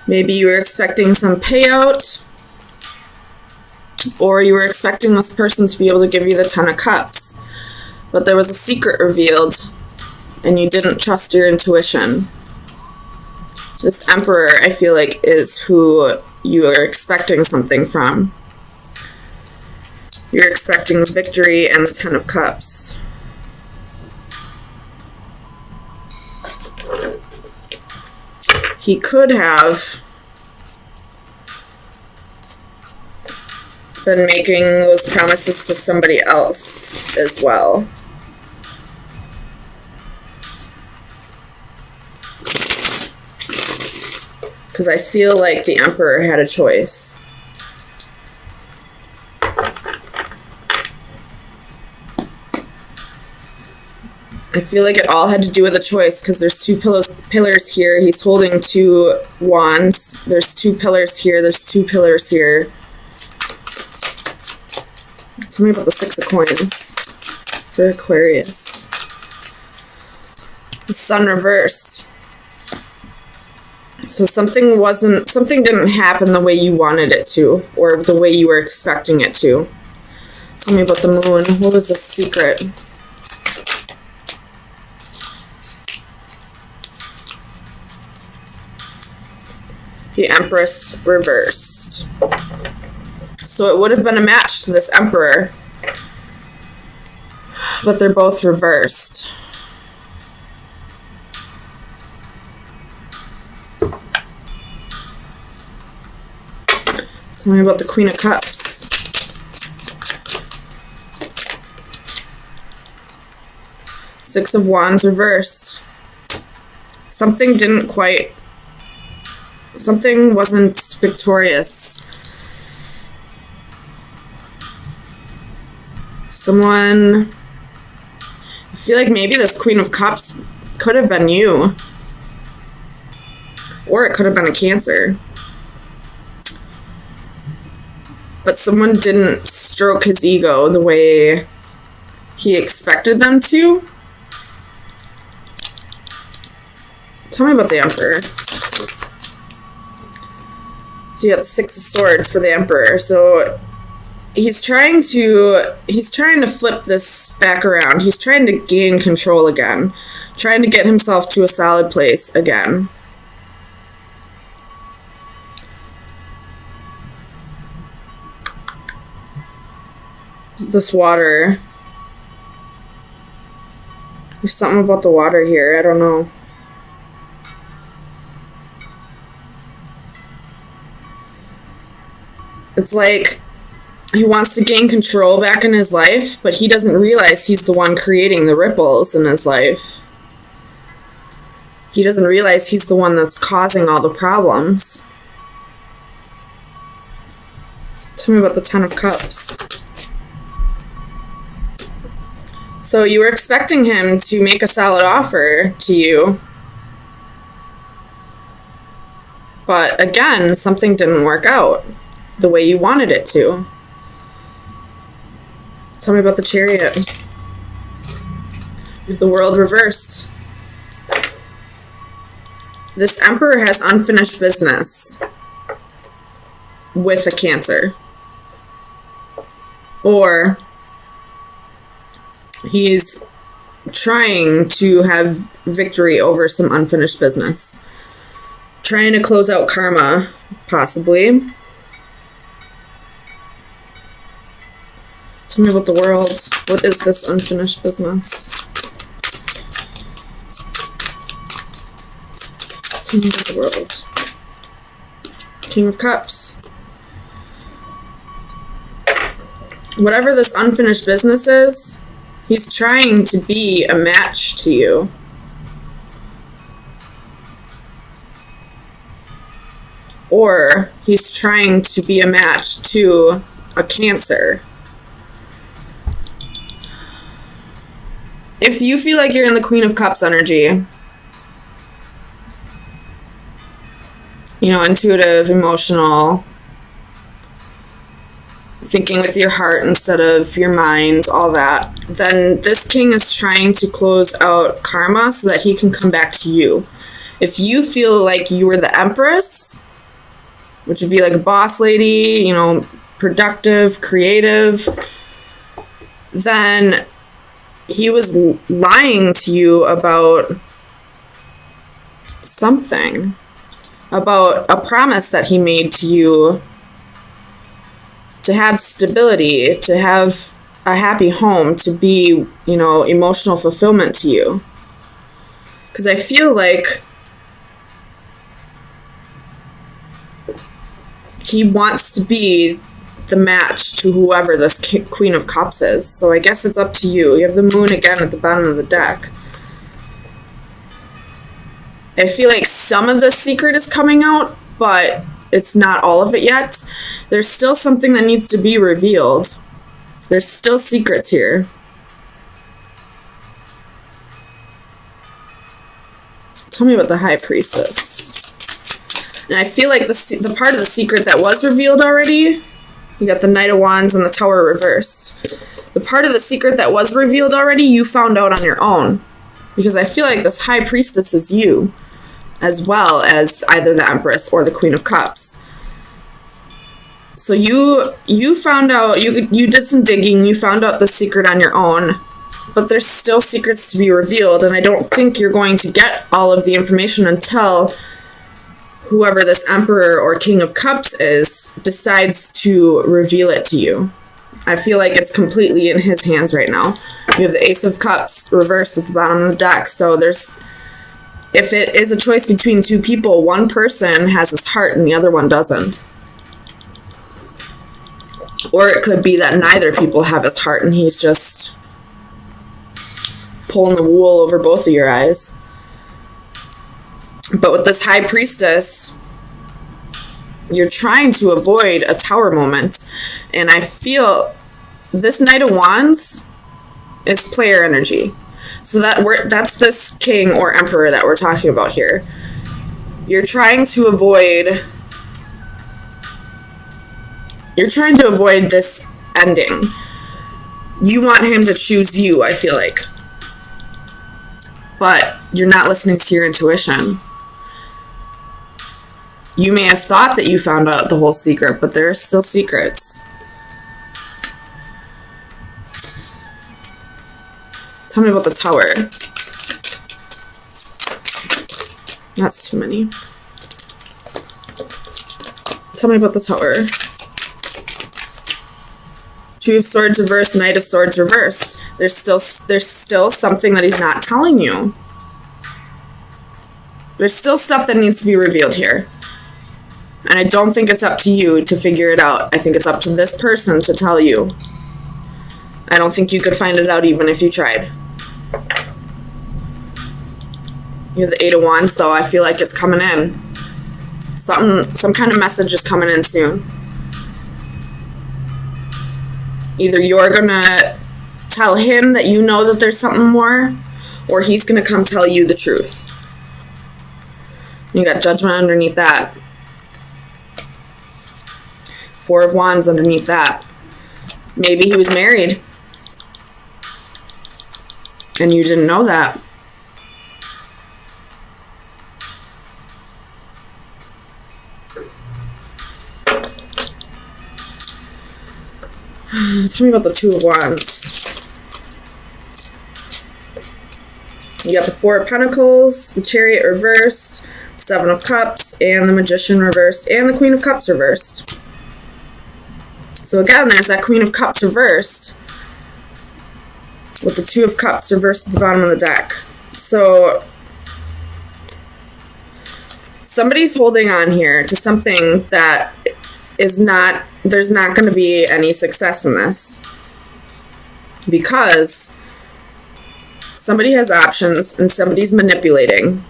Maybe you were expecting some payout, or you were expecting this person to be able to give you the Ten of Cups, but there was a secret revealed, and you didn't trust your intuition. This Emperor, I feel like, is who you are expecting something from. You're expecting victory and the Ten of Cups. He could have been making those promises to somebody else as well. Because I feel like the Emperor had a choice. I feel like it all had to do with a choice, because there's two pillars here. He's holding two wands. There's two pillars here. There's two pillars here. Tell me about the Six of Coins for Aquarius. The Sun reversed. So something didn't happen the way you wanted it to, or the way you were expecting it to. Tell me about the Moon. What was the secret? The Empress reversed. So it would have been a match to this Emperor, but they're both reversed. Tell me about the Queen of Cups. Six of Wands reversed. Something wasn't victorious. I feel like maybe this Queen of Cups could have been you. Or it could have been a Cancer. But someone didn't stroke his ego the way he expected them to. Tell me about the Emperor. You got the Six of Swords for the Emperor. So he's trying to flip this back around. He's trying to gain control again. Trying to get himself to a solid place again. This water. There's something about the water here. I don't know. It's like he wants to gain control back in his life, but he doesn't realize he's the one creating the ripples in his life. He doesn't realize he's the one that's causing all the problems. Tell me about the Ten of Cups. So you were expecting him to make a solid offer to you. But again, something didn't work out the way you wanted it to. Tell me about the Chariot. The World reversed. This Emperor has unfinished business with a Cancer. Or he's trying to have victory over some unfinished business. Trying to close out karma, possibly. Tell me about the World. What is this unfinished business? Tell me about the World. King of Cups. Whatever this unfinished business is, he's trying to be a match to you. Or he's trying to be a match to a Cancer. If you feel like you're in the Queen of Cups energy, you know, intuitive, emotional, thinking with your heart instead of your mind, all that, then this king is trying to close out karma so that he can come back to you. If you feel like you were the Empress which would be like a boss lady, you know, productive, creative, then he was lying to you about something, about a promise that he made to you to have stability, to have a happy home, to be, you know, emotional fulfillment to you. Because I feel like he wants to be the match to whoever this Queen of Cups is. So I guess it's up to you. You have the moon again at the bottom of the deck. I feel like some of the secret is coming out, but it's not all of it yet. There's still something that needs to be revealed. There's still secrets here. Tell me about the High Priestess. And I feel like the part of the secret that was revealed already, you got the Knight of Wands and the Tower reversed. The part of the secret that was revealed already, you found out on your own. Because I feel like this High Priestess is you, as well as either the Empress or the Queen of Cups. So you found out, you did some digging, you found out the secret on your own, but there's still secrets to be revealed, and I don't think you're going to get all of the information until whoever this Emperor or King of Cups is decides to reveal it to you. I feel like it's completely in his hands right now. You have the Ace of Cups reversed at the bottom of the deck, so if it is a choice between two people, one person has his heart and the other one doesn't. Or it could be that neither people have his heart and he's just pulling the wool over both of your eyes. But with this High Priestess, you're trying to avoid a Tower moment. And I feel this Knight of Wands is player energy. So that's this king or emperor that we're talking about here. You're trying to avoid this ending. You want him to choose you, I feel like. But you're not listening to your intuition. You may have thought that you found out the whole secret, but there are still secrets. Tell me about the Tower. That's too many. Tell me about the Tower. Two of Swords reversed, Knight of Swords reversed. There's still something that he's not telling you. There's still stuff that needs to be revealed here. And I don't think it's up to you to figure it out. I think it's up to this person to tell you. I don't think you could find it out even if you tried. You have the Eight of Wands, though. I feel like it's coming in. Some kind of message is coming in soon. Either you're gonna tell him that you know that there's something more, or he's gonna come tell you the truth. You got Judgment underneath that. Four of Wands underneath that. Maybe he was married and you didn't know that. Tell me about the Two of Wands. You got the Four of Pentacles, the Chariot reversed, Seven of Cups, and the Magician reversed, and the Queen of Cups reversed. So again, there's that Queen of Cups reversed with the Two of Cups reversed at the bottom of the deck. So somebody's holding on here to something that is not, there's not going to be any success in this. Because somebody has options and somebody's manipulating.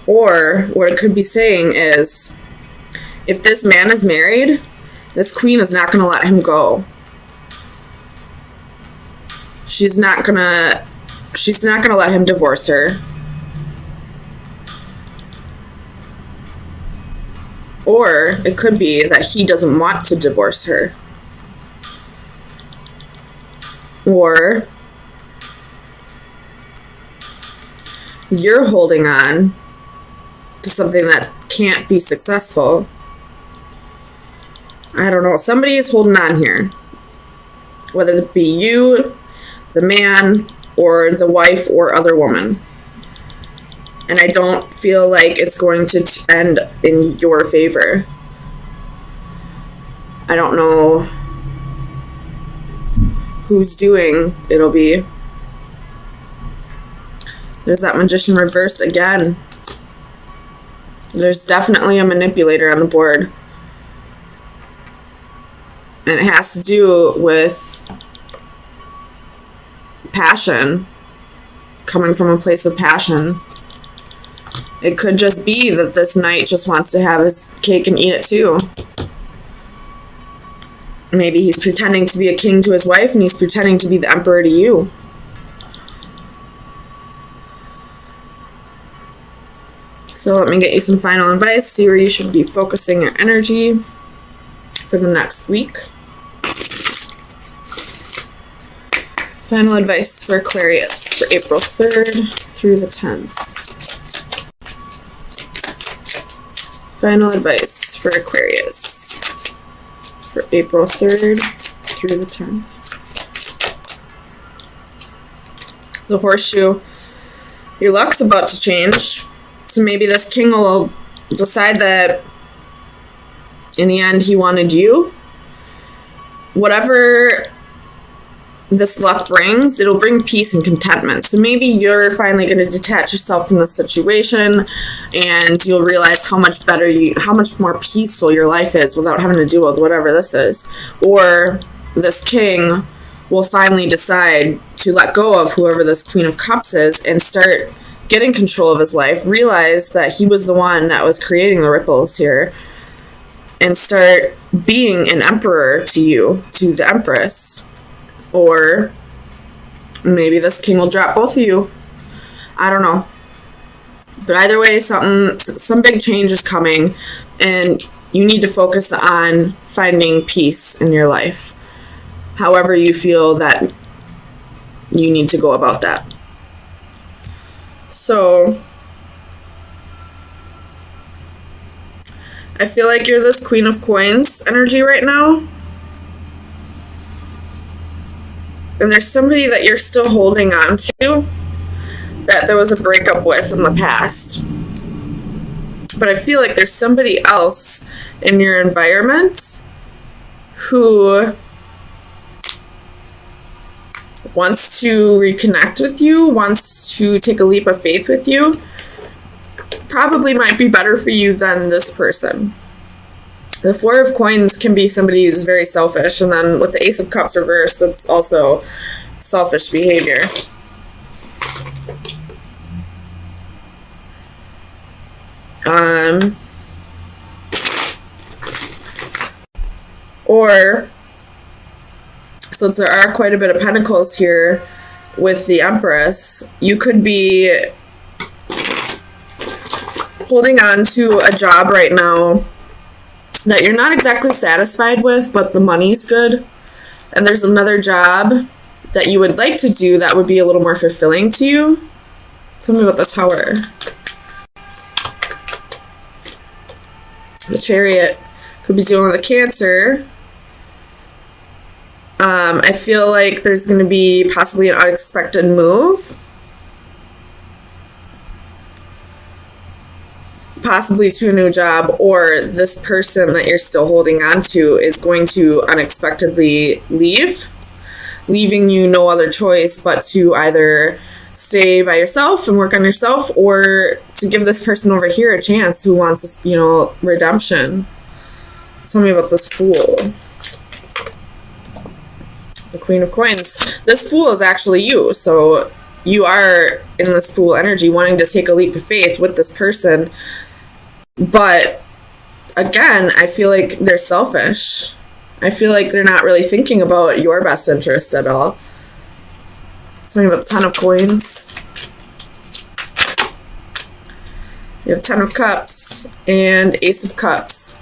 Or what it could be saying is, if this man is married, this queen is not going to let him go. She's not going to let him divorce her. Or it could be that he doesn't want to divorce her. Or you're holding on to something that can't be successful. I don't know. Somebody is holding on here. Whether it be you, the man, or the wife or other woman. And I don't feel like it's going to end in your favor. I don't know who's doing it'll be. There's that Magician reversed again. There's definitely a manipulator on the board. And it has to do with passion. Coming from a place of passion. It could just be that this knight just wants to have his cake and eat it too. Maybe he's pretending to be a king to his wife and he's pretending to be the emperor to you. So let me get you some final advice. See where you should be focusing your energy for the next week. Final advice for Aquarius for April 3rd through the 10th. Final advice for Aquarius for April 3rd through the 10th. The horseshoe. Your luck's about to change. So maybe this king will decide that in the end he wanted you. Whatever this luck brings, it'll bring peace and contentment. So maybe you're finally going to detach yourself from the situation and you'll realize how much more peaceful your life is without having to deal with whatever this is. Or this king will finally decide to let go of whoever this Queen of Cups is and start getting control of his life, realize that he was the one that was creating the ripples here, and start being an emperor to you, to the Empress. Or maybe this king will drop both of you. I don't know. But either way, some big change is coming, and you need to focus on finding peace in your life. However you feel that you need to go about that. So I feel like you're this Queen of Coins energy right now. And there's somebody that you're still holding on to that there was a breakup with in the past. But I feel like there's somebody else in your environment who wants to reconnect with you, wants to take a leap of faith with you. Probably might be better for you than this person. The Four of Coins can be somebody who's very selfish, and then with the Ace of Cups reversed, that's also selfish behavior. Or, since there are quite a bit of pentacles here with the Empress, you could be holding on to a job right now that you're not exactly satisfied with, but the money's good. And there's another job that you would like to do that would be a little more fulfilling to you. Tell me about the Tower. The Chariot could be dealing with a Cancer. I feel like there's going to be possibly an unexpected move. Possibly to a new job, or this person that you're still holding on to is going to unexpectedly leave, leaving you no other choice but to either stay by yourself and work on yourself, or to give this person over here a chance who wants this, redemption. Tell me about this Fool. The Queen of Coins. This Fool is actually you, so you are in this Fool energy wanting to take a leap of faith with this person. But again, I feel like they're selfish. I feel like they're not really thinking about your best interest at all. Tell me about the Ten of Coins. You have Ten of Cups and Ace of Cups.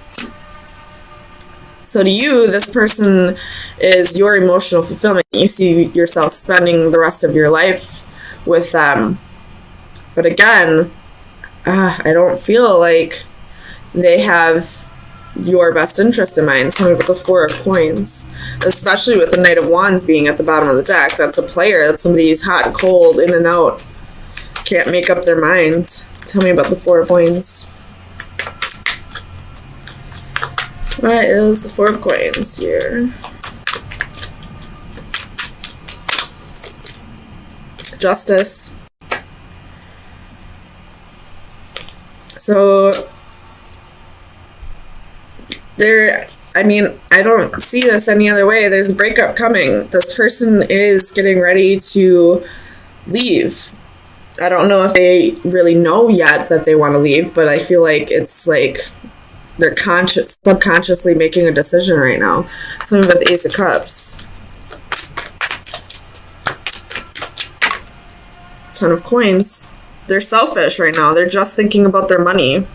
So to you, this person is your emotional fulfillment. You see yourself spending the rest of your life with them. But again, I don't feel like they have your best interest in mind. Tell me about the Four of Coins. Especially with the Knight of Wands being at the bottom of the deck. That's a player. That's somebody who's hot and cold, in and out. Can't make up their mind. Tell me about the Four of Coins. What is the Four of Coins here? Justice. So I don't see this any other way. There's a breakup coming. This person is getting ready to leave. I don't know if they really know yet that they want to leave, but I feel like it's like they're subconsciously making a decision right now. Tell me about the Ace of Cups. Ton of Coins. They're selfish right now. They're just thinking about their money.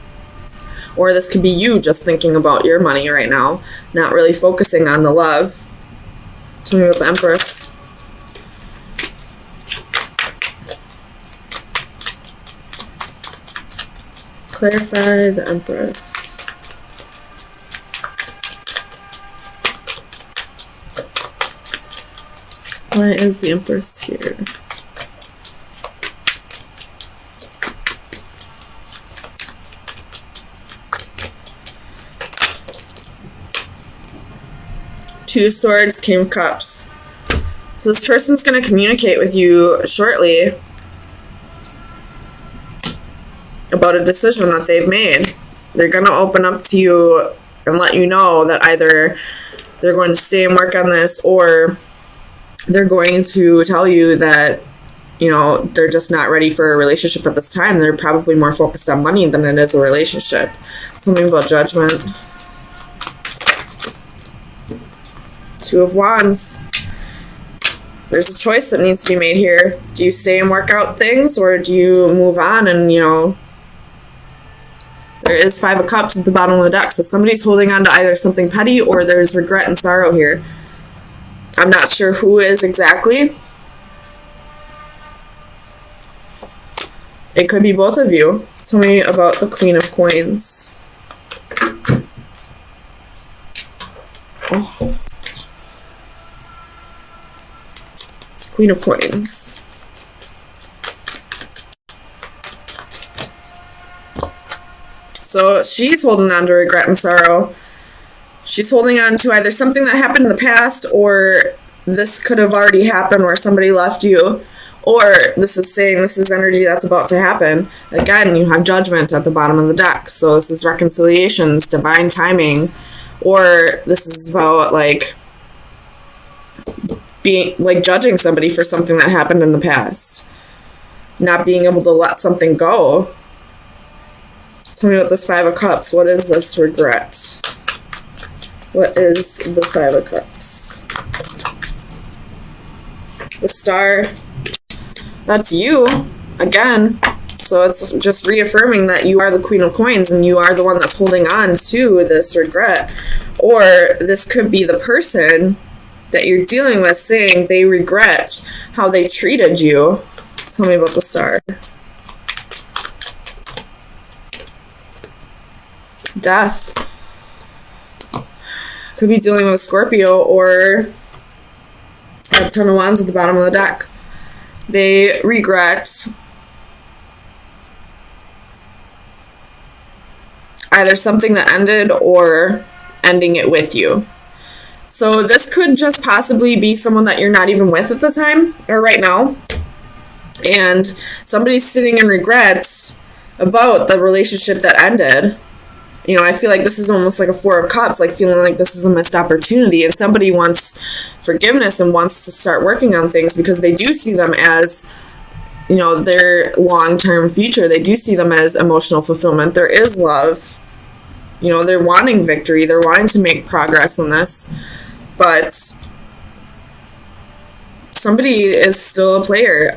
Or this could be you just thinking about your money right now, not really focusing on the love. Tell me about the Empress. Clarify the Empress. Why is the Empress here? Two of Swords, King of Cups. So this person's going to communicate with you shortly about a decision that they've made. They're going to open up to you and let you know that either they're going to stay and work on this, or they're going to tell you that, you know, they're just not ready for a relationship at this time. They're probably more focused on money than it is a relationship. Tell me about Judgment. Two of Wands. There's a choice that needs to be made here. Do you stay and work out things, or do you move on? And, you know, there is Five of Cups at the bottom of the deck. So somebody's holding on to either something petty, or there's regret and sorrow here. I'm not sure who is exactly. It could be both of you. Tell me about the Queen of Coins. Oh. Queen of Coins. So she's holding on to regret and sorrow. She's holding on to either something that happened in the past, or this could have already happened where somebody left you, or this is saying this is energy that's about to happen. Again, you have Judgment at the bottom of the deck. So this is reconciliations, divine timing, or this is about like being like judging somebody for something that happened in the past, not being able to let something go. Tell me about this Five of Cups. What is this regret? What is the Five of Cups? The Star. That's you again. So it's just reaffirming that you are the Queen of Coins and you are the one that's holding on to this regret. Or this could be the person that you're dealing with saying they regret how they treated you. Tell me about the Star. Death. Could be dealing with a Scorpio, or a Ton of Wands at the bottom of the deck. They regret either something that ended or ending it with you. So this could just possibly be someone that you're not even with at the time or right now. And somebody's sitting in regrets about the relationship that ended. You know, I feel like this is almost like a Four of Cups, like feeling like this is a missed opportunity, and somebody wants forgiveness and wants to start working on things because they do see them as, you know, their long-term future. They do see them as emotional fulfillment. There is love. You know, they're wanting victory. They're wanting to make progress in this. But somebody is still a player.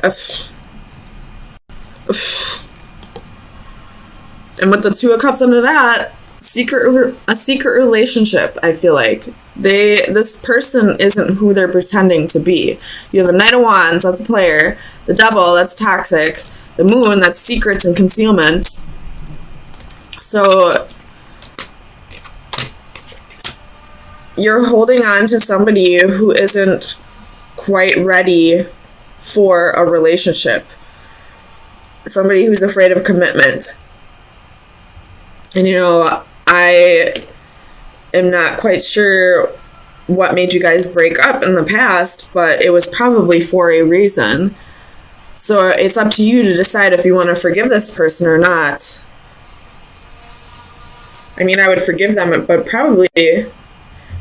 And with the Two of Cups under that, a secret relationship. I feel like this person isn't who they're pretending to be. You have the Knight of Wands, that's a player. The Devil, that's toxic. The Moon, that's secrets and concealment. So you're holding on to somebody who isn't quite ready for a relationship. Somebody who's afraid of commitment. And I am not quite sure what made you guys break up in the past, but it was probably for a reason. So it's up to you to decide if you want to forgive this person or not. I mean, I would forgive them, but probably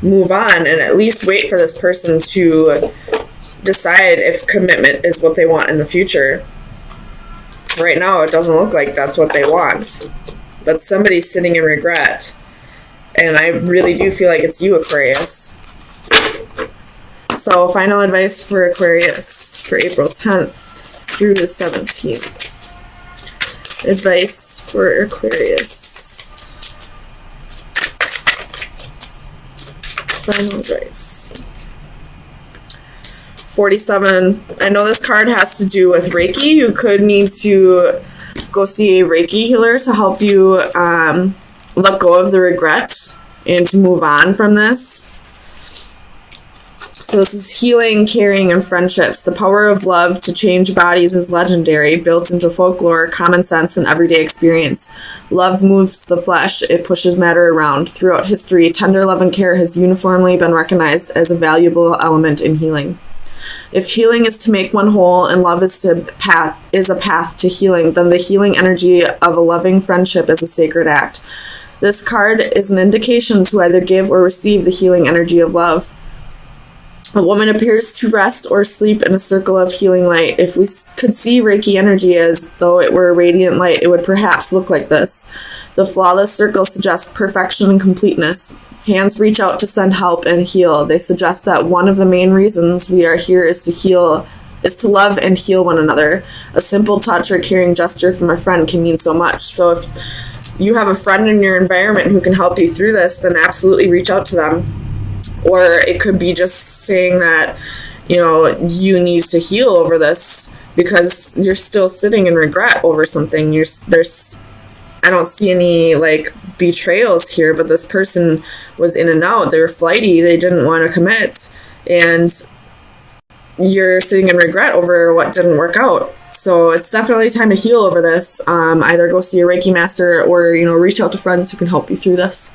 move on and at least wait for this person to decide if commitment is what they want in the future. Right now, it doesn't look like that's what they want. But somebody's sitting in regret. And I really do feel like it's you, Aquarius. So, final advice for Aquarius for April 10th through the 17th. Advice for Aquarius. Final advice. 47. I know this card has to do with Reiki. You could need to go see a Reiki healer to help you let go of the regrets and to move on from this. So this is healing, caring, and friendships. The power of love to change bodies is legendary, built into folklore, common sense, and everyday experience. Love moves the flesh. It pushes matter around. Throughout history, tender love and care has uniformly been recognized as a valuable element in healing. If healing is to make one whole and love is a path to healing, then the healing energy of a loving friendship is a sacred act. This card is an indication to either give or receive the healing energy of love. A woman appears to rest or sleep in a circle of healing light. If we could see Reiki energy as though it were a radiant light, it would perhaps look like this. The flawless circle suggests perfection and completeness. Hands reach out to send help and heal. They suggest that one of the main reasons we are here is to love and heal one another. A simple touch or caring gesture from a friend can mean so much. So if you have a friend in your environment who can help you through this, then absolutely reach out to them. Or it could be just saying that, you need to heal over this because you're still sitting in regret over something. I don't see any betrayals here, but this person was in and out. They were flighty. They didn't want to commit. And you're sitting in regret over what didn't work out. So it's definitely time to heal over this. Either go see a Reiki master or, reach out to friends who can help you through this.